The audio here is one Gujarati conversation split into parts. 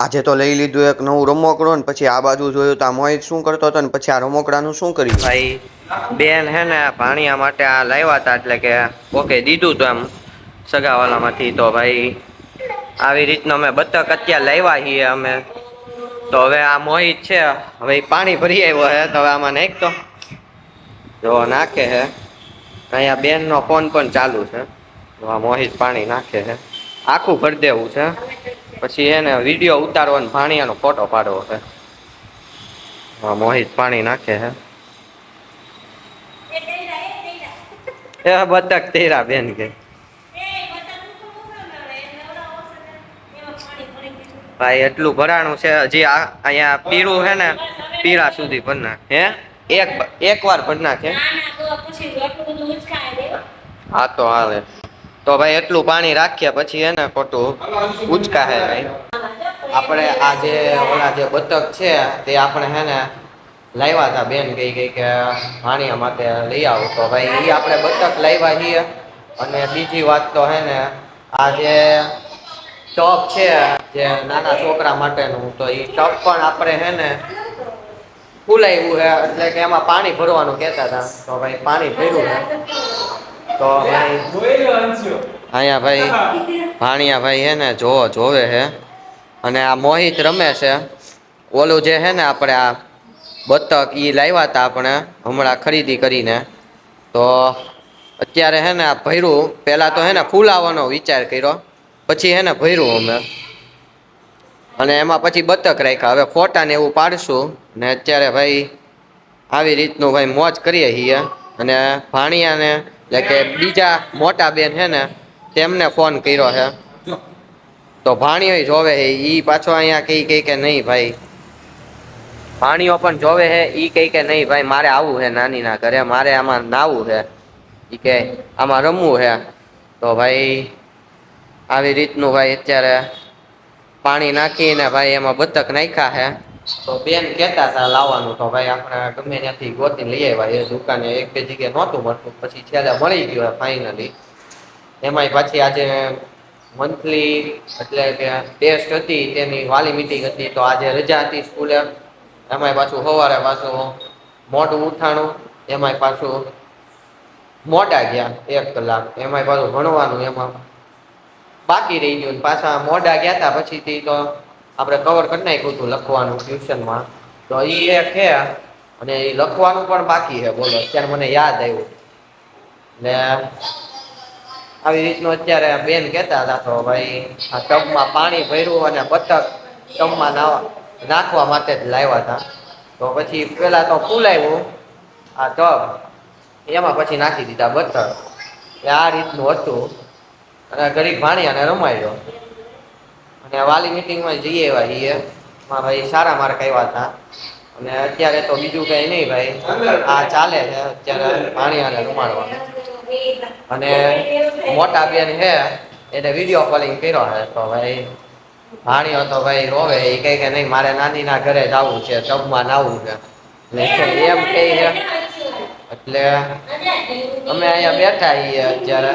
આજે તો લઈ લીધું એક નવું રમકડું ને પછી આ બાજુ જોયું તો આ મોહિત શું કરતો હતો ને પછી આ રમકડાનું શું કર્યું ભાઈ બેન હે ને ભાણિયા માટે આ લાવ્યા હતા એટલે કે ઓકે દીધું તો એમ સગાવાલા માંથી તો ભાઈ આવી રીતના અમે બતક અત્યારે લાવ્યા છીએ અમે તો હવે આ મોહિત છે હવે પાણી ભરી આવ્યો હે તો હવે આમાં નાખ તો જો નાખે હે અહીંયા બેન નો ફોન પણ ચાલુ છે મોહિત પાણી નાખે છે આખું ભરી દેવું છે પછી એને વિડીયો ઉતારવાનો ભાણિયાનો ફોટો પાડવો છે મોહિત પાણી નાખે હે એ બતક તેરા બેન કે ભાઈ એટલું ભરાણું છે હજી અહીંયા પીરું હે ને પીરા સુધી ભરના હે એક વાર ભર નાખે હા તો હાલે તો ભાઈ એટલું પાણી રાખીએ પછી હે ને ખોટું ઉચકા હે ભાઈ આપણે આ જે ઓલા જે બતક છે તે આપણે હે ને લાવ્યા હતા બેન ગઈ કે ભાણિયા માટે લઈ આવું તો ભાઈ એ આપણે બતક લાવ્યા છીએ અને બીજી વાત તો હે ને આ જે ટપ છે જે નાના છોકરા માટેનું તો એ ટપ પણ આપણે હે ને ફૂલાવ્યું હે એટલે કે એમાં પાણી ભરવાનું કહેતા હતા તો ભાઈ પાણી ભર્યું હે તો ભાઈ અહીંયા ભાઈ ભાણિયા ભાઈ હે ને જોવે હે અને આ મોહિત રમે છે ઓલું જે હે ને આપણે આ બતક ઈ લાવ્યા હતા આપણે હમણાં ખરીદી કરીને તો અત્યારે હે ને આ ભર્યું પેલા તો હે ને ફૂલાવાનો વિચાર કર્યો પછી હે ને ભર્યું અમે અને એમાં પછી બતક રાખ્યા હવે ફોટા ને એવું પાડશું ને અત્યારે ભાઈ આવી રીતનું ભાઈ મોજ કરીએ છીએ અને ભાણિયાને એટલે કે બીજા મોટા બેન હે ને તેમને ફોન કર્યો છે તો ભાણિયો જોવે હે ઈ પાછો અહીંયા કઈ કે નહીં ભાઈ ભાણિયો પણ જોવે હે ઈ કઈ કે નહીં ભાઈ મારે આવવું હે નાની ના ઘરે મારે આમાં નાવું હે ઈ કે આમાં રમવું હે તો ભાઈ આવી રીતનું ભાઈ અત્યારે પાણી નાખીને ભાઈ એમાં બતક નાખ્યા હે તો બેન કહેતા હતા લાવવાનું તો ભાઈ આપણે ગમે ત્યાંથી ગોતી લઈ આવ્યા એ દુકાને એક બે જગ્યાએ નહોતું મળતું પછી છેલ્લે મળી ગયું ફાઇનલી એમાંય પાછી આજે મંથલી એટલે કે ટેસ્ટ હતી તેની વાલી મીટિંગ હતી તો આજે રજા હતી સ્કૂલે એમાંય પાછું સવારે પાછું મોડું ઉઠાણું એમાંય પાછું મોડા ગયા 1 કલાક એમાંય પાછું ભણવાનું એમાં બાકી રહી ગયું પાછા મોડા ગયા હતા પછીથી તો આપણે કવર કરી નાખ્યું હતું લખવાનું ટ્યુશનમાં તો એ એક છે અને એ લખવાનું પણ બાકી છે બોલો અત્યારે મને યાદ આવ્યું ને આવી રીતનું અત્યારે બેન કહેતા હતા તો ભાઈ આ ટબમાં પાણી ભર્યું અને બતક ટબમાં નાખવા માટે જ લાવ્યા હતા તો પછી પેલા તો ફૂલાવ્યું આ ટબ એમાં પછી નાખી દીધા બતક આ રીતનું હતું અને ગરીબ ભાણિયાને રમાડ્યો અને વાલી મિટિંગમાં જઈએ એવા છીએ એમાં ભાઈ સારા માર્ક આવ્યા હતા અને અત્યારે તો બીજું કઈ નહીં ભાઈ આ ચાલે છે અત્યારે ભાણિયાને રમાડવાનું અને મોટા બેન હે એને વિડીયો કોલિંગ કર્યો હે તો ભાઈ ભાણિયો તો ભાઈ રોવે એ કહે કે નહીં મારે નાનીના ઘરે જવું છે ટબમાં નાવું છે એમ કહે છે એટલે અમે અહીંયા બેઠા છીએ અત્યારે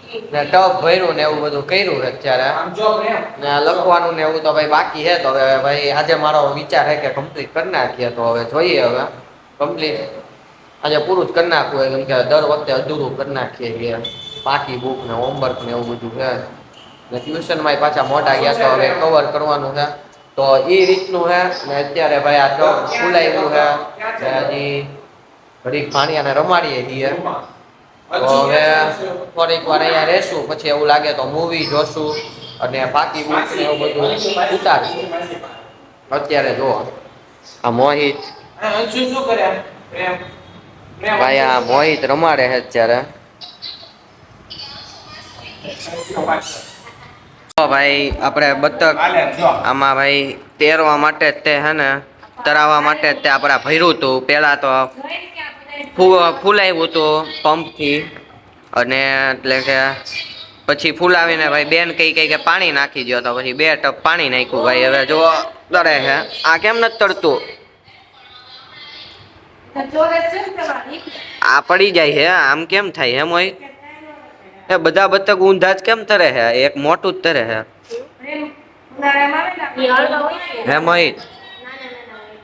ને ટબ ભર્યું ને એવું બધું કર્યું છે અત્યારે ને લખવાનું ને એવું તો ભાઈ બાકી છે તો હવે ભાઈ આજે મારો વિચાર છે કે કમ્પ્લીટ કરી નાખીએ તો હવે જોઈએ હવે કમ્પ્લીટ આજે પૂરું જ કરી નાખવું કેમ કે દર વખતે અધૂરું કરી નાખીએ છીએ બાકી બુક ને હોમવર્ક ને એવું બધું છે ને ટ્યુશનમાં પાછા મોટા ગયા તો હવે કવર કરવાનું છે તો એ રીતનું છે ને અત્યારે ભાઈ આ ટબ ખુલાવ્યું છે હજી ઘડીક ભાણિયાને રમાડીએ છીએ તો હવે થોડીક વાર અહીંયા રહેશું પછી એવું લાગે તો મૂવી જોશું અને બાકી બુક્સ ને એવું બધું ઉતારશું અત્યારે જો આ મોહિત ભાઈ આ મોહિત રમાડે છે અત્યારે ભાઈ આપણે બતક આમાં ભાઈ તેરવા માટે જ તે હે ને તરાવવા માટે જ તે આપણે ભર્યું હતું પેલા તો ફૂલાવ્યું હતું પંપથી અને એટલે કે પછી ફૂલાવીને ભાઈ બેન કઈ કે પાણી નાખી દો તો પછી 2 ટપ પાણી નાખ્યું ભાઈ હવે જો તરે હે આ કેમ નથી તરતું આ પડી જાય હે આમ કેમ થાય હે મોહિત એ બધા બતક ઊંધા જ કેમ તરે હે એક મોટું જ તરે હે હે મોહિત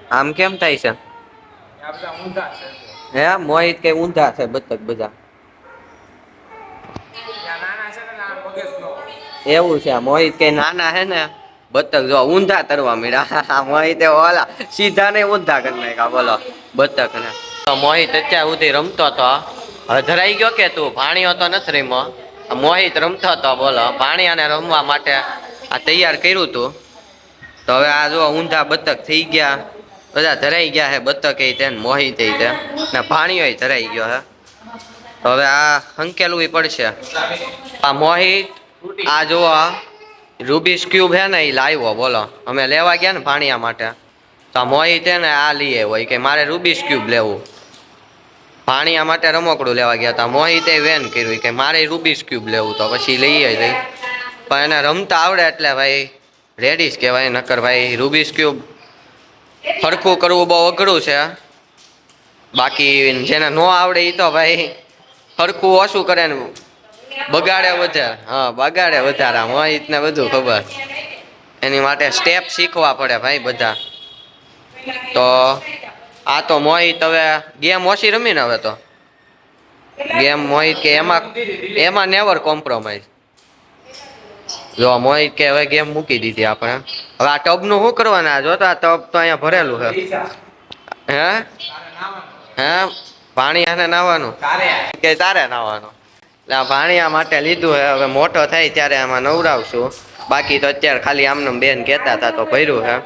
આમ કેમ થાય છે હે મોહિત કે ઊંધા છે બતક બધા એવું છે મોહિત કે નાના હે ને બતક જો ઊંધા તરવા મળ્યા મોહિત ઓલા સીધા ને ઊંધા કરી નાખ્યા બોલો બતક ને તો મોહિત અત્યાર સુધી રમતો હતો હવે ધરાઈ ગયો કે તું ભાણ્યો તો નથી રમ્યો મોહિત રમતો હતો બોલો ભાણિયાને રમવા માટે આ તૈયાર કર્યું તું તો હવે આ જો ઊંધા બતક થઈ ગયા બધા ધરાઈ ગયા હે બતક તે મોહિત તે ને ભાણિયો ધરાઈ ગયો હે તો હવે આ હંકેલવું પડશે આ મોહિત આ જો રૂબિસ ક્યુબ હે ને એ લાવ્યો બોલો અમે લેવા ગયા ને ભાણિયા માટે તો મોહિત હે ને આ લઈએ હોય કે મારે રૂબિસ ક્યુબ લેવું ભાણિયા માટે રમકડું લેવા ગયા હતા મોહિતે વેન કર્યું કે મારે રૂબિસ ક્યુબ લેવું તો પછી લઈએ જઈ પણ એને રમતા આવડે એટલે ભાઈ રેડી જ કહેવાય નકર ભાઈ રૂબિસ ક્યુબ ફરખું કરવું બહુ અઘરું છે બાકી જેને ન આવડે એ તો ભાઈ ફરખું ઓછું કરે ને બગાડે વધારે હા બગાડે વધારે મોહિત ને બધું ખબર એની માટે સ્ટેપ શીખવા પડે ભાઈ બધા તો આ તો મોહિત હવે ગેમ ઓછી રમી ને હવે તો ગેમ મોહિત કે એમાં નેવર કોમ્પ્રોમાઇઝ જો મોહિત કે હવે ગેમ મૂકી દીધી આપણે હવે આ ટબ નું શું કરવાના જોતા આ ટબ તો અહીંયા ભરેલું છે હે હે ભાણિયાને નાવાનું કે તારે નાવાનું એટલે આ ભાણિયા માટે લીધું હે હવે મોટો થાય ત્યારે આમાં નવરાવશું બાકી તો અત્યારે ખાલી આમને બેન કહેતા હતા તો ભર્યું હે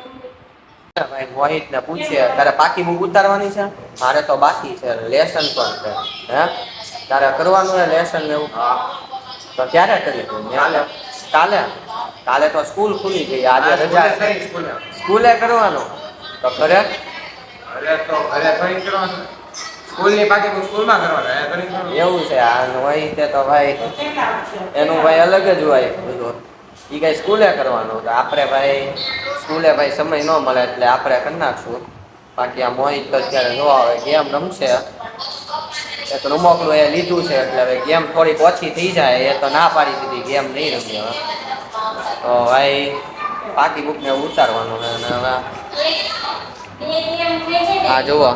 ભાઈ મોહિત ને પૂછીએ તારે પાકી બુક ઉતારવાની છે મારે તો બાકી છે લેસન પણ છે હે તારે કરવાનું હે લેસન એવું તો ક્યારે કરી કાલે કાલે તો સ્કૂલ ખુલી ગઈ આજે રજા સ્કૂલે કરવાનું તો ઘરે સ્કૂલની પાકી બુક સ્કૂલમાં કરવાનું એવું છે આ હોય તે તો ભાઈ એનું ભાઈ અલગ જ હોય બધું એ કઈ સ્કૂલે કરવાનું તો આપણે ભાઈ સ્કૂલે ભાઈ સમય ન મળે એટલે આપણે કરી નાખશું બાકી આ મોહિત તો અત્યારે ન આવે ગેમ રમશે એક રમકડું એ લીધું છે એટલે હવે ગેમ થોડીક ઓછી થઈ જાય એ તો ના પાડી દીધી ગેમ નહીં રમી હવે તો ભાઈ પાકી બુક ને ઉતારવાનું છે અને હવે આ જુઓ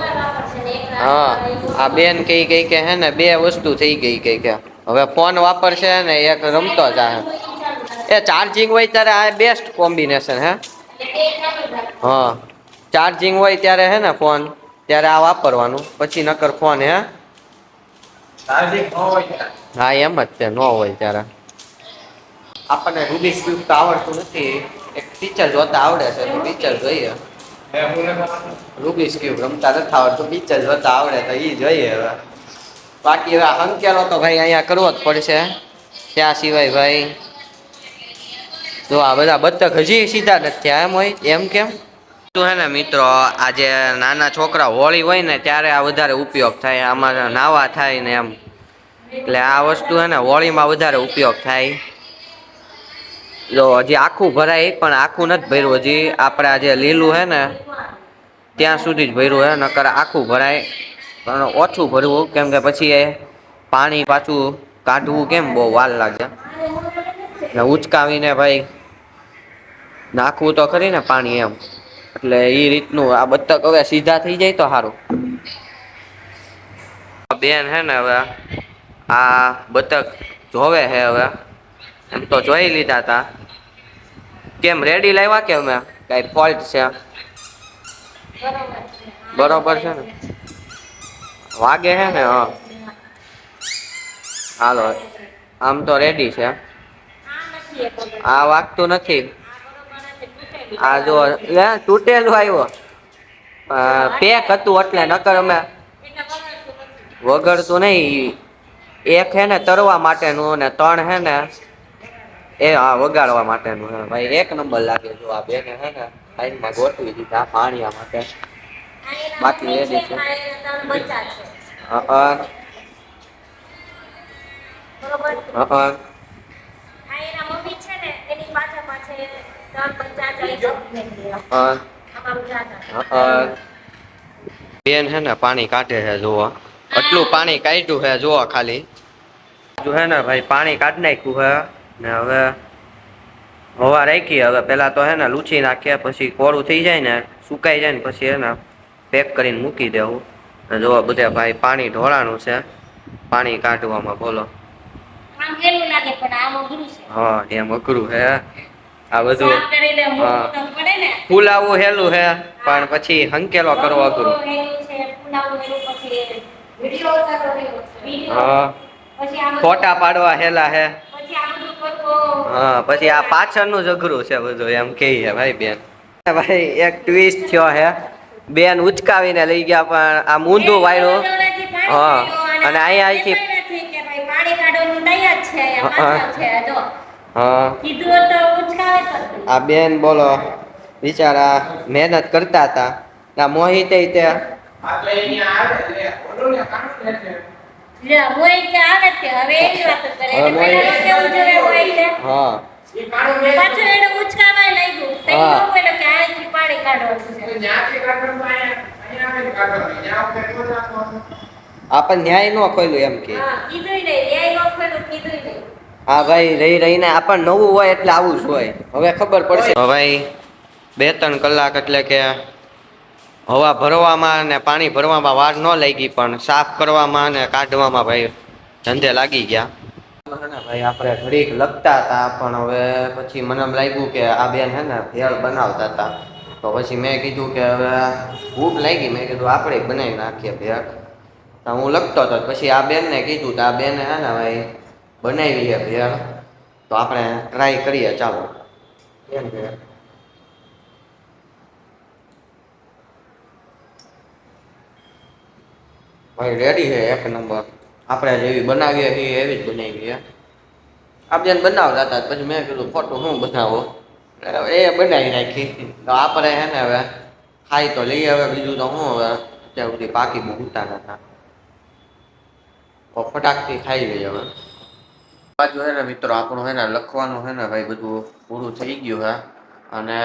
હા આ બેન કઈ કઈ કે હે ને બે વસ્તુ થઈ ગઈ કઈ કે હવે ફોન વાપરશે ને એક રમતો જ એ ચાર્જિંગ હોય ત્યારે આ બેસ્ટ કોમ્બિનેશન હે હા ચાર્જિંગ હોય ત્યારે હે ને ફોન ત્યારે આ વાપરવાનું પછી નકર ફોન હે હા એમ જ તે ન હોય ત્યારે આપણને રૂબિક્સ ક્યુબ તો આવડતું નથી એક ટીચર જોતા આવડે છે તો ટીચર જોઈએ રૂબિક્સ ક્યુબ રમતા નથી આવડતું ટીચર જોતા આવડે તો એ જોઈએ હવે બાકી હવે હંકેલો તો ભાઈ અહીંયા કરવો જ પડશે ત્યાં સિવાય ભાઈ તો આ બધા બતક હજી સીધા નથી થયા એમ હોય એમ કેમ શું હે ને મિત્રો આજે નાના છોકરા હોળી હોય ને ત્યારે આ વધારે ઉપયોગ થાય આમાં નાવા થાય ને એમ એટલે આ વસ્તુ હે ને હોળીમાં વધારે ઉપયોગ થાય જો હજી આખું ભરાય પણ આખું નથી ભર્યું હજી આપણે આ જે લીલું હે ને ત્યાં સુધી જ ભર્યું હે નકર આખું ભરાય પણ ઓછું ભરવું કેમ કે પછી એ પાણી પાછું કાઢવું કેમ બહુ વાર લાગે ને ઉચકાવીને ભાઈ નાખવું તો ખરી ને પાણી એમ એટલે એ રીતનું આ બતક હવે સીધા થઈ જાય તો સારું બેન હે ને હવે આ બતક જોવે હે હવે એમ તો જોઈ લીધા તા કેમ રેડી લાવ્યા કે અમે કઈ ફોલ્ટ છે બરોબર છે ને વાગે હે ને હા હાલો આમ તો રેડી છે આ વાગતું નથી આ જો તૂટેલું આવ્યો પેક હતું એટલે નકર અમે વગરતું નહીં એક હે ને તરવા માટેનું ને ત્રણ હે ને એ હા વગાડવા માટેનું હે ભાઈ એક નંબર લાગે જો આ બેન હે ને લાઈનમાં ગોઠવી દીધા પાણીયા માટે બાકી રેડી છે બેન હે ને પાણી કાઢે છે જુઓ આટલું પાણી કાઢ્યું છે જુઓ ખાલી હે ને ભાઈ પાણી કાઢી નાખ્યું છે ને હવે હવા રાખી હવે પેલા તો હે ને લૂછી નાખીએ પછી કોરું થઈ જાય ને સુકાઈ જાય ને પછી હે ને પેક કરીને મૂકી દેવું. જોવા બધા ભાઈ પાણી ઢોળાનું છે પાણી કાઢવામાં બોલો. આમ કેવું લાગે પણ આમ અઘરું છે. હા એમ અઘરું હે આ બધું. સાફ કરીને મૂકવું તો પડે ને. ફૂલાવું હેલું હે પણ પછી હંકેલો કરવો અઘરું. હા ફોટા પાડવા હેલા હે. હા પછી આ પાછળનું જ અઘરું છે બધું એમ કે ભાઈ બેન. ભાઈ એક ટ્વિસ્ટ થયો હે બેન ઉચકાવીને લઈ ગયા પણ આ ઊંધું વાયરું. હા અને અહીંયા અહીંથી હા આ બેન બોલો બિચારા મહેનત કરતા હતા આ મોહિત તે આપણ ન્યાય નો ખોલ્યું એમ કે હા ભાઈ રહી રહીને આપણ નવું હોય એટલે આવું જ હોય હવે ખબર પડશે ભાઈ 2-3 કલાક એટલે કે હવા ભરવામાં અને પાણી ભરવામાં વાર ન લાગી પણ સાફ કરવામાં અને કાઢવામાં ભાઈ ધંધે લાગી ગયા. ભાઈ આપણે ઘડીક લખતા હતા પણ હવે પછી મને એમ લાગ્યું કે આ બેન હે ને ભેળ બનાવતા હતા તો પછી મેં કીધું કે હવે ભૂખ લાગી મેં કીધું આપણે બનાવી નાખીએ ભેળ. હું લખતો હતો પછી આ બેનને કીધું તો આ બેન હે ને ભાઈ બનાવી છે ભેળ તો આપણે ટ્રાય કરીએ ચાલો. કેમ કે ભાઈ રેડી છે એક નંબર આપણે જેવી બનાવીએ છીએ એવી જ બનાવીએ. આ બેન બનાવતા હતા પછી મેં કીધું ખોટું શું બનાવો એ બનાવી નાખી તો આપણે હે ને હવે ખાઈ તો લઈએ હવે બીજું તો શું હવે અત્યાર સુધી પાકી બહુ ઉતા નતા તો ફટાકથી ખાઈ લઈએ હવે. બાજુ હે ને મિત્રો આપણું હે ને લખવાનું હે ને ભાઈ બધું પૂરું થઈ ગયું હે અને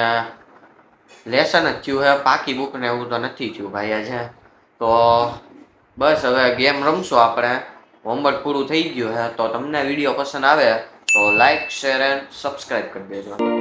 લેસન જ થયું હે પાકી બુક ને એવું તો નથી થયું ભાઈ આજે તો બસ હવે ગેમ રમશું આપણે. હોમવર્ક પૂરું થઈ ગયું હે તો તમને વિડીયો પસંદ આવે તો લાઈક શેર એન્ડ સબસ્ક્રાઈબ કરી દેજો.